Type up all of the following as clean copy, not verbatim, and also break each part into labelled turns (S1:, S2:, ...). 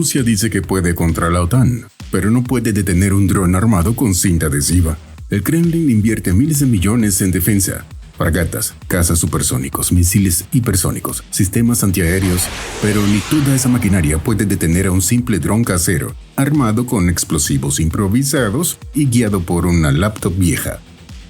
S1: Rusia dice que puede contra la OTAN, pero no puede detener un dron armado con cinta adhesiva. El Kremlin invierte miles de millones en defensa. Fragatas, cazas supersónicos, misiles hipersónicos, sistemas antiaéreos, pero ni toda esa maquinaria puede detener a un simple dron casero, armado con explosivos improvisados y guiado por una laptop vieja.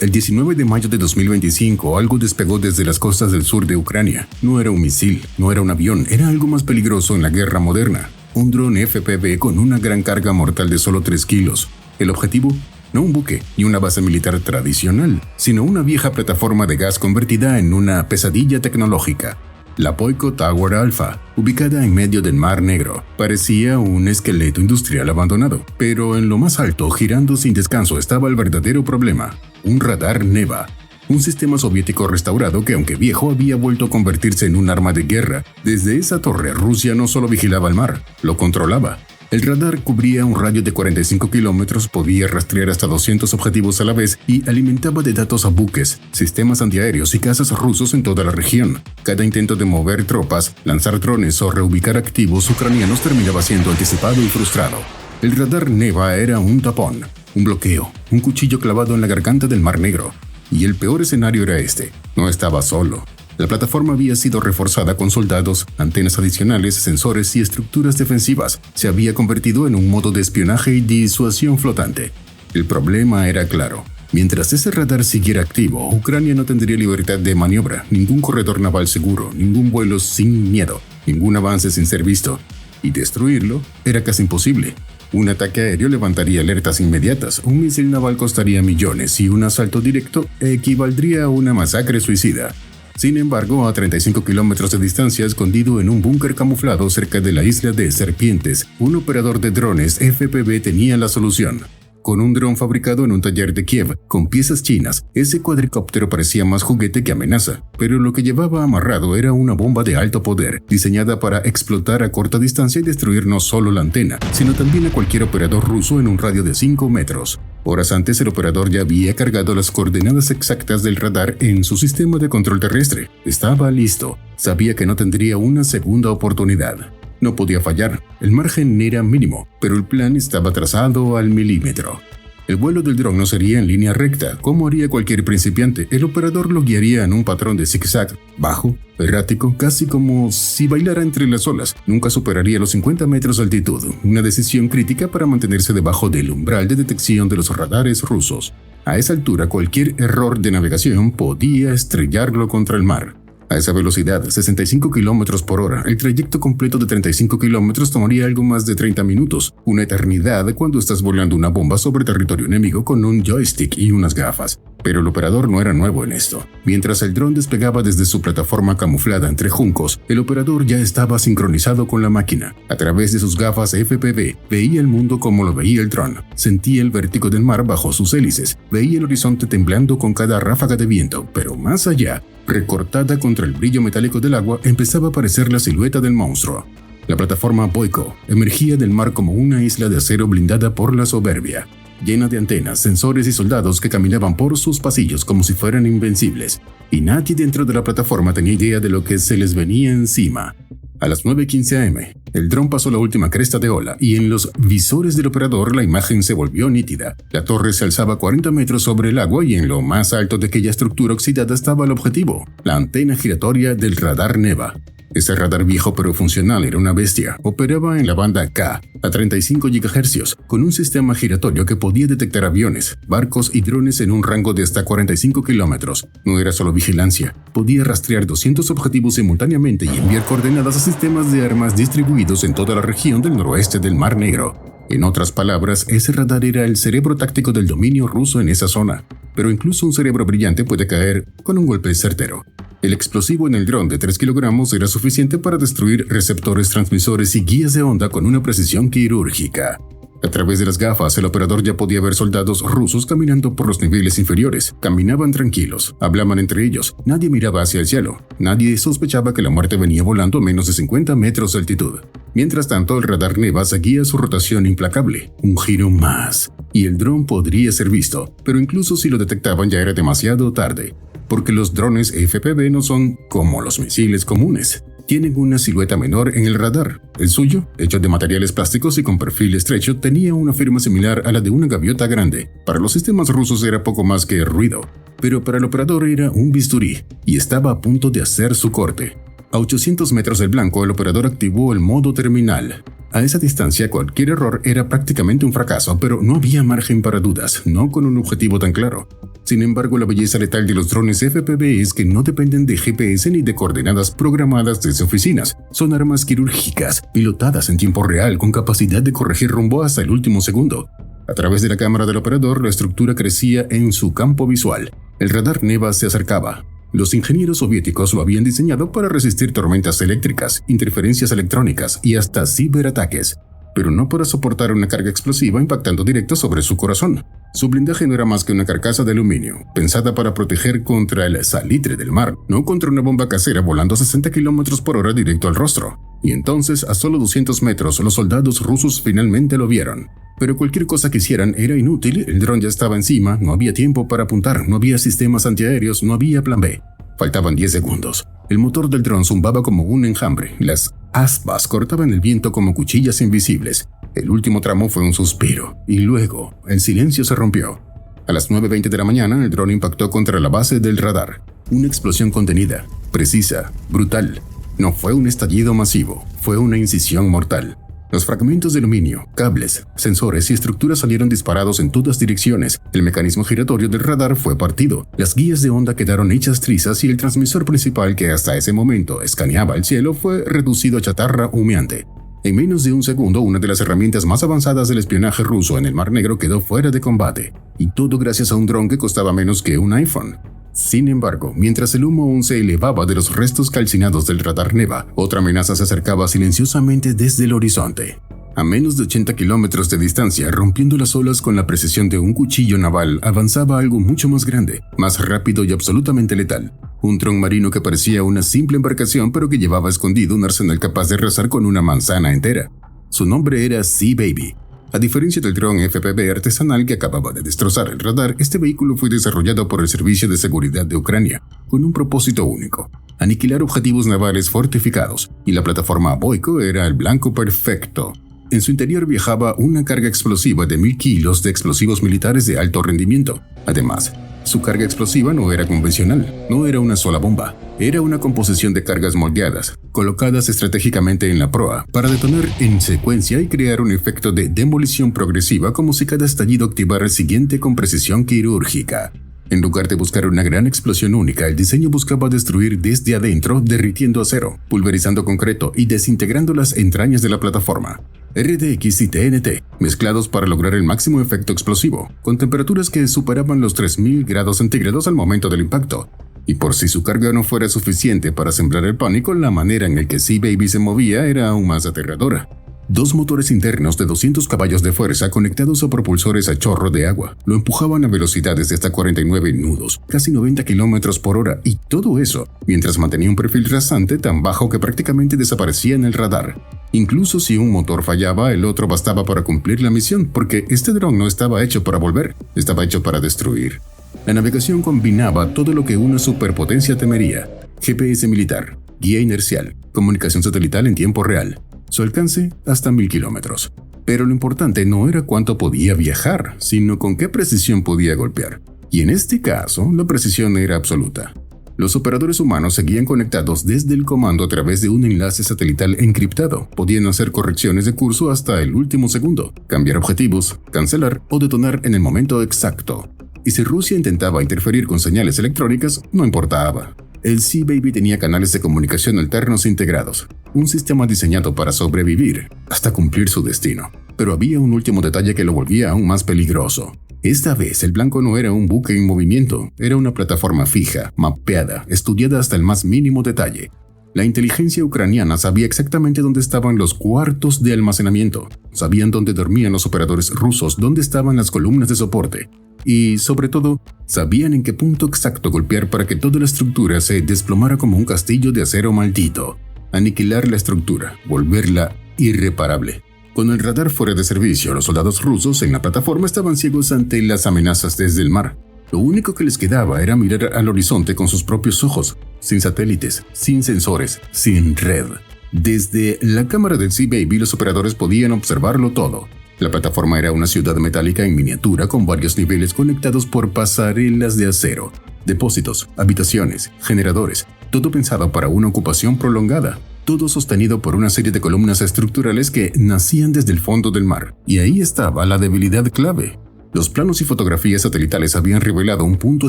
S1: El 19 de mayo de 2025, algo despegó desde las costas del sur de Ucrania. No era un misil, no era un avión, era algo más peligroso en la guerra moderna. Un dron FPV con una gran carga mortal de solo 3 kilos. El objetivo: no un buque ni una base militar tradicional, sino una vieja plataforma de gas convertida en una pesadilla tecnológica. La Boyko Tower Alpha, ubicada en medio del Mar Negro, parecía un esqueleto industrial abandonado, pero en lo más alto, girando sin descanso, estaba el verdadero problema: un radar Neva, un sistema soviético restaurado que, aunque viejo, había vuelto a convertirse en un arma de guerra. Desde esa torre, Rusia no solo vigilaba el mar, lo controlaba. El radar cubría un radio de 45 kilómetros, podía rastrear hasta 200 objetivos a la vez y alimentaba de datos a buques, sistemas antiaéreos y cazas rusos en toda la región. Cada intento de mover tropas, lanzar drones o reubicar activos ucranianos terminaba siendo anticipado y frustrado. El radar Neva era un tapón, un bloqueo, un cuchillo clavado en la garganta del Mar Negro. Y el peor escenario era este: no estaba solo. La plataforma había sido reforzada con soldados, antenas adicionales, sensores y estructuras defensivas. Se había convertido en un modo de espionaje y disuasión flotante. El problema era claro: mientras ese radar siguiera activo, Ucrania no tendría libertad de maniobra, ningún corredor naval seguro, ningún vuelo sin miedo, ningún avance sin ser visto. Y destruirlo era casi imposible. Un ataque aéreo levantaría alertas inmediatas, un misil naval costaría millones y un asalto directo equivaldría a una masacre suicida. Sin embargo, a 35 kilómetros de distancia, escondido en un búnker camuflado cerca de la isla de Serpientes, un operador de drones FPV tenía la solución. Con un dron fabricado en un taller de Kiev, con piezas chinas, ese cuadricóptero parecía más juguete que amenaza, pero lo que llevaba amarrado era una bomba de alto poder, diseñada para explotar a corta distancia y destruir no solo la antena, sino también a cualquier operador ruso en un radio de 5 metros. Horas antes, el operador ya había cargado las coordenadas exactas del radar en su sistema de control terrestre. Estaba listo. Sabía que no tendría una segunda oportunidad. No podía fallar. El margen era mínimo, pero el plan estaba trazado al milímetro. El vuelo del dron no sería en línea recta, como haría cualquier principiante. El operador lo guiaría en un patrón de zigzag, bajo, errático, casi como si bailara entre las olas. Nunca superaría los 50 metros de altitud, una decisión crítica para mantenerse debajo del umbral de detección de los radares rusos. A esa altura, cualquier error de navegación podía estrellarlo contra el mar. A esa velocidad, 65 kilómetros por hora, el trayecto completo de 35 kilómetros tomaría algo más de 30 minutos, una eternidad cuando estás volando una bomba sobre territorio enemigo con un joystick y unas gafas. Pero el operador no era nuevo en esto. Mientras el dron despegaba desde su plataforma camuflada entre juncos, el operador ya estaba sincronizado con la máquina. A través de sus gafas FPV, veía el mundo como lo veía el dron. Sentía el vértigo del mar bajo sus hélices. Veía el horizonte temblando con cada ráfaga de viento, pero más allá, recortada contra el brillo metálico del agua, empezaba a aparecer la silueta del monstruo. La plataforma Boyko emergía del mar como una isla de acero blindada por la soberbia, llena de antenas, sensores y soldados que caminaban por sus pasillos como si fueran invencibles, y nadie dentro de la plataforma tenía idea de lo que se les venía encima. A las 9:15 am, el dron pasó la última cresta de ola y en los visores del operador la imagen se volvió nítida. La torre se alzaba 40 metros sobre el agua y en lo más alto de aquella estructura oxidada estaba el objetivo, la antena giratoria del radar Neva. Ese radar viejo pero funcional era una bestia. Operaba en la banda K, a 35 GHz, con un sistema giratorio que podía detectar aviones, barcos y drones en un rango de hasta 45 kilómetros. No era solo vigilancia, podía rastrear 200 objetivos simultáneamente y enviar coordenadas a sistemas de armas distribuidos en toda la región del noroeste del Mar Negro. En otras palabras, ese radar era el cerebro táctico del dominio ruso en esa zona. Pero incluso un cerebro brillante puede caer con un golpe certero. El explosivo en el dron de 3 kilogramos era suficiente para destruir receptores, transmisores y guías de onda con una precisión quirúrgica. A través de las gafas, el operador ya podía ver soldados rusos caminando por los niveles inferiores. Caminaban tranquilos, hablaban entre ellos, nadie miraba hacia el cielo, nadie sospechaba que la muerte venía volando a menos de 50 metros de altitud. Mientras tanto, el radar Neva seguía su rotación implacable, un giro más, y el dron podría ser visto, pero incluso si lo detectaban ya era demasiado tarde, porque los drones FPV no son como los misiles comunes. tienen una silueta menor en el radar. El suyo, hecho de materiales plásticos y con perfil estrecho, tenía una forma similar a la de una gaviota grande. Para los sistemas rusos era poco más que ruido, pero para el operador era un bisturí y estaba a punto de hacer su corte. A 800 metros del blanco, el operador activó el modo terminal. A esa distancia, cualquier error era prácticamente un fracaso, pero no había margen para dudas, no con un objetivo tan claro. Sin embargo, la belleza letal de los drones FPV es que no dependen de GPS ni de coordenadas programadas desde oficinas. Son armas quirúrgicas, pilotadas en tiempo real, con capacidad de corregir rumbo hasta el último segundo. A través de la cámara del operador, la estructura crecía en su campo visual. El radar Neva se acercaba. Los ingenieros soviéticos lo habían diseñado para resistir tormentas eléctricas, interferencias electrónicas y hasta ciberataques, pero no para soportar una carga explosiva impactando directo sobre su corazón. Su blindaje no era más que una carcasa de aluminio, pensada para proteger contra el salitre del mar, no contra una bomba casera volando a 60 km por hora directo al rostro. Y entonces, a solo 200 metros, los soldados rusos finalmente lo vieron. Pero cualquier cosa que hicieran era inútil, el dron ya estaba encima, no había tiempo para apuntar, no había sistemas antiaéreos, no había plan B. Faltaban 10 segundos. El motor del dron zumbaba como un enjambre, las aspas cortaban el viento como cuchillas invisibles. El último tramo fue un suspiro, y luego el silencio se rompió. A las 9:20 de la mañana, el dron impactó contra la base del radar. Una explosión contenida, precisa, brutal. No fue un estallido masivo, fue una incisión mortal. Los fragmentos de aluminio, cables, sensores y estructuras salieron disparados en todas direcciones. El mecanismo giratorio del radar fue partido. Las guías de onda quedaron hechas trizas y el transmisor principal que hasta ese momento escaneaba el cielo fue reducido a chatarra humeante. En menos de un segundo, una de las herramientas más avanzadas del espionaje ruso en el Mar Negro quedó fuera de combate. Y todo gracias a un dron que costaba menos que un iPhone. Sin embargo, mientras el humo aún se elevaba de los restos calcinados del radar Neva, otra amenaza se acercaba silenciosamente desde el horizonte. A menos de 80 kilómetros de distancia, rompiendo las olas con la precisión de un cuchillo naval, avanzaba algo mucho más grande, más rápido y absolutamente letal. Un dron marino que parecía una simple embarcación, pero que llevaba escondido un arsenal capaz de arrasar con una manzana entera. Su nombre era Sea Baby. A diferencia del dron FPV artesanal que acababa de destrozar el radar, este vehículo fue desarrollado por el Servicio de Seguridad de Ucrania, con un propósito único: aniquilar objetivos navales fortificados, y la plataforma Boyko era el blanco perfecto. En su interior viajaba una carga explosiva de 1000 kilos de explosivos militares de alto rendimiento. Además, su carga explosiva no era convencional, no era una sola bomba. Era una composición de cargas moldeadas, colocadas estratégicamente en la proa, para detonar en secuencia y crear un efecto de demolición progresiva como si cada estallido activara el siguiente con precisión quirúrgica. En lugar de buscar una gran explosión única, el diseño buscaba destruir desde adentro, derritiendo acero, pulverizando concreto y desintegrando las entrañas de la plataforma. RDX y TNT, mezclados para lograr el máximo efecto explosivo, con temperaturas que superaban los 3000 grados centígrados al momento del impacto. Y por si su carga no fuera suficiente para sembrar el pánico, la manera en la que Sea Baby se movía era aún más aterradora. 2 motores internos de 200 caballos de fuerza conectados a propulsores a chorro de agua lo empujaban a velocidades de hasta 49 nudos, casi 90 km por hora, y todo eso mientras mantenía un perfil rasante tan bajo que prácticamente desaparecía en el radar. Incluso si un motor fallaba, el otro bastaba para cumplir la misión, porque este dron no estaba hecho para volver, estaba hecho para destruir. La navegación combinaba todo lo que una superpotencia temería: GPS militar, guía inercial, comunicación satelital en tiempo real. Su alcance hasta 1000 kilómetros. Pero lo importante no era cuánto podía viajar, sino con qué precisión podía golpear. Y en este caso, la precisión era absoluta. Los operadores humanos seguían conectados desde el comando a través de un enlace satelital encriptado. Podían hacer correcciones de curso hasta el último segundo, cambiar objetivos, cancelar o detonar en el momento exacto. Y si Rusia intentaba interferir con señales electrónicas, no importaba. El Sea Baby tenía canales de comunicación alternos integrados, un sistema diseñado para sobrevivir hasta cumplir su destino. Pero había un último detalle que lo volvía aún más peligroso. Esta vez el blanco no era un buque en movimiento, era una plataforma fija, mapeada, estudiada hasta el más mínimo detalle. La inteligencia ucraniana sabía exactamente dónde estaban los cuartos de almacenamiento, sabían dónde dormían los operadores rusos, dónde estaban las columnas de soporte. Y, sobre todo, sabían en qué punto exacto golpear para que toda la estructura se desplomara como un castillo de acero maldito. Aniquilar la estructura, volverla irreparable. Con el radar fuera de servicio, los soldados rusos en la plataforma estaban ciegos ante las amenazas desde el mar. Lo único que les quedaba era mirar al horizonte con sus propios ojos, sin satélites, sin sensores, sin red. Desde la cámara del Sea Baby los operadores podían observarlo todo. La plataforma era una ciudad metálica en miniatura con varios niveles conectados por pasarelas de acero, depósitos, habitaciones, generadores, todo pensado para una ocupación prolongada. Todo sostenido por una serie de columnas estructurales que nacían desde el fondo del mar. Y ahí estaba la debilidad clave. Los planos y fotografías satelitales habían revelado un punto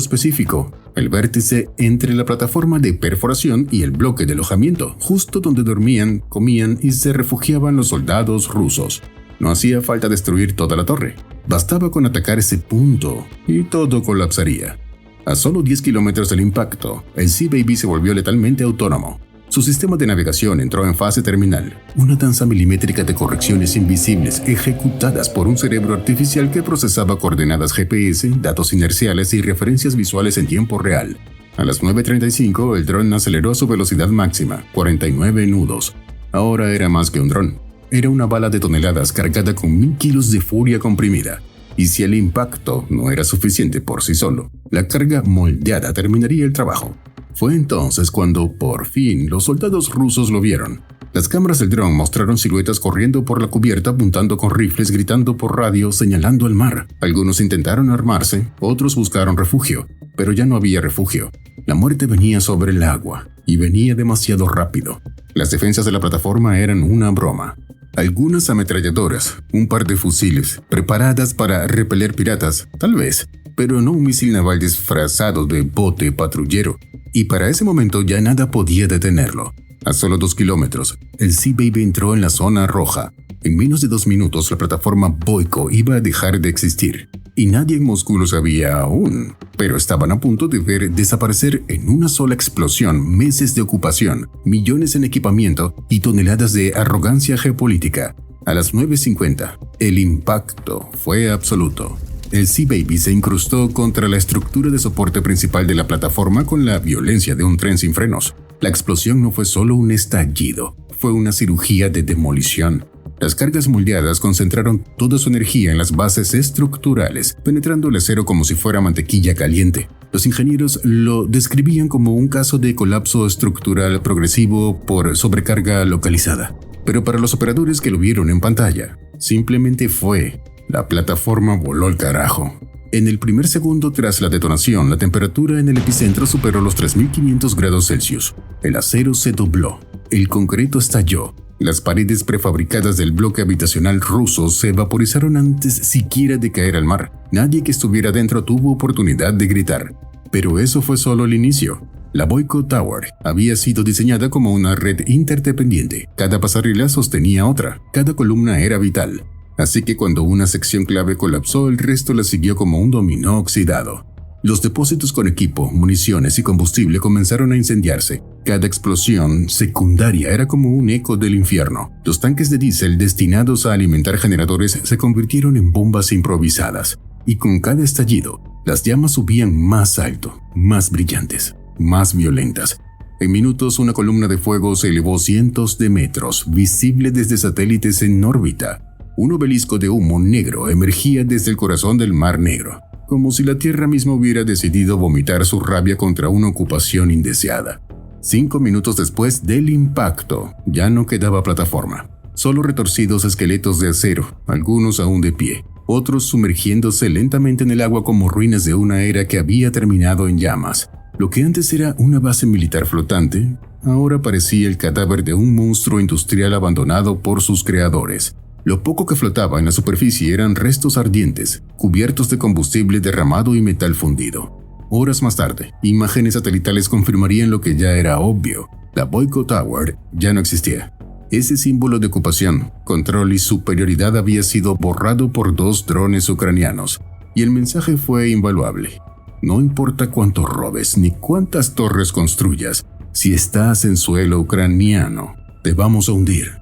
S1: específico, el vértice entre la plataforma de perforación y el bloque de alojamiento, justo donde dormían, comían y se refugiaban los soldados rusos. No hacía falta destruir toda la torre. Bastaba con atacar ese punto y todo colapsaría. A solo 10 kilómetros del impacto, el Sea Baby se volvió letalmente autónomo. Su sistema de navegación entró en fase terminal, una danza milimétrica de correcciones invisibles ejecutadas por un cerebro artificial que procesaba coordenadas GPS, datos inerciales y referencias visuales en tiempo real. A las 9:35 el dron aceleró a su velocidad máxima, 49 nudos. Ahora era más que un dron. Era una bala de toneladas cargada con 1000 kilos de furia comprimida. Y si el impacto no era suficiente por sí solo, la carga moldeada terminaría el trabajo. Fue entonces cuando, por fin, los soldados rusos lo vieron. Las cámaras del dron mostraron siluetas corriendo por la cubierta apuntando con rifles, gritando por radio, señalando al mar. Algunos intentaron armarse, otros buscaron refugio, pero ya no había refugio. La muerte venía sobre el agua, y venía demasiado rápido. Las defensas de la plataforma eran una broma. Algunas ametralladoras, un par de fusiles, preparadas para repeler piratas, tal vez, pero no un misil naval disfrazado de bote patrullero. Y para ese momento ya nada podía detenerlo. A solo 2 kilómetros, el Sea Baby entró en la zona roja. En menos de 2 minutos la plataforma Boyko iba a dejar de existir. Y nadie en Moscú lo sabía aún, pero estaban a punto de ver desaparecer en una sola explosión meses de ocupación, millones en equipamiento y toneladas de arrogancia geopolítica. A las 9:50, el impacto fue absoluto. El Sea Baby se incrustó contra la estructura de soporte principal de la plataforma con la violencia de un tren sin frenos. La explosión no fue solo un estallido, fue una cirugía de demolición. Las cargas moldeadas concentraron toda su energía en las bases estructurales, penetrando el acero como si fuera mantequilla caliente. Los ingenieros lo describían como un caso de colapso estructural progresivo por sobrecarga localizada. Pero para los operadores que lo vieron en pantalla, simplemente fue: la plataforma voló al carajo. En el primer segundo tras la detonación, la temperatura en el epicentro superó los 3500 grados Celsius. El acero se dobló, el concreto estalló. Las paredes prefabricadas del bloque habitacional ruso se vaporizaron antes siquiera de caer al mar. Nadie que estuviera dentro tuvo oportunidad de gritar. Pero eso fue solo el inicio. La Boyko Tower había sido diseñada como una red interdependiente. Cada pasarela sostenía otra. Cada columna era vital. Así que cuando una sección clave colapsó, el resto la siguió como un dominó oxidado. Los depósitos con equipo, municiones y combustible comenzaron a incendiarse. Cada explosión secundaria era como un eco del infierno. Los tanques de diésel destinados a alimentar generadores se convirtieron en bombas improvisadas. Y con cada estallido, las llamas subían más alto, más brillantes, más violentas. En minutos, una columna de fuego se elevó cientos de metros, visible desde satélites en órbita. Un obelisco de humo negro emergía desde el corazón del Mar Negro, como si la Tierra misma hubiera decidido vomitar su rabia contra una ocupación indeseada. 5 minutos después del impacto, ya no quedaba plataforma. Solo retorcidos esqueletos de acero, algunos aún de pie, otros sumergiéndose lentamente en el agua como ruinas de una era que había terminado en llamas. Lo que antes era una base militar flotante, ahora parecía el cadáver de un monstruo industrial abandonado por sus creadores. Lo poco que flotaba en la superficie eran restos ardientes, cubiertos de combustible derramado y metal fundido. Horas más tarde, imágenes satelitales confirmarían lo que ya era obvio: la Boyko Tower ya no existía. Ese símbolo de ocupación, control y superioridad había sido borrado por 2 drones ucranianos, y el mensaje fue invaluable. No importa cuánto robes ni cuántas torres construyas, si estás en suelo ucraniano, te vamos a hundir.